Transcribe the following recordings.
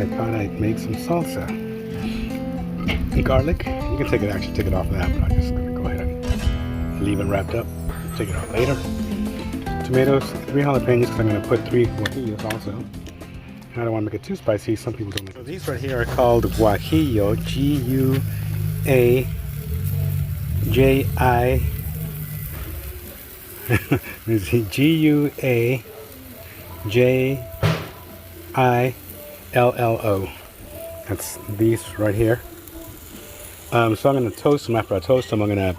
I thought I'd make some salsa. Garlic, you can actually take it off of that, but I'm just gonna go ahead and leave it wrapped up. Take it out later. Tomatoes, 3 jalapeños, because I'm gonna put 3 guajillos also. And I don't want to make it too spicy. Some people don't like it. So these right here are called Guajillo, G-U-A-J-I. G-U-A-J-I-L-L-O. That's these right here. So I'm going to toast them. After I toast them, I'm going to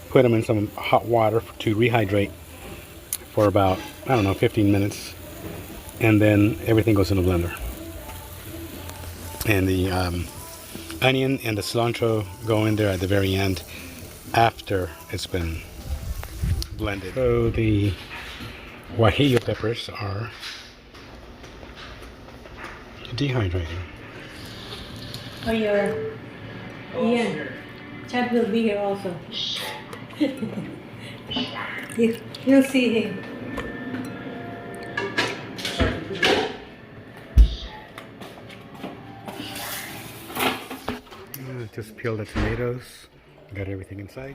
put them in some hot water to rehydrate for about, I don't know, 15 minutes. And then everything goes in the blender. And the onion and the cilantro go in there at the very end after it's been blended. So the Guajillo peppers are dehydrating. Oh, Ian, Chad will be here also. You'll see him. Just peel the tomatoes. Got everything inside.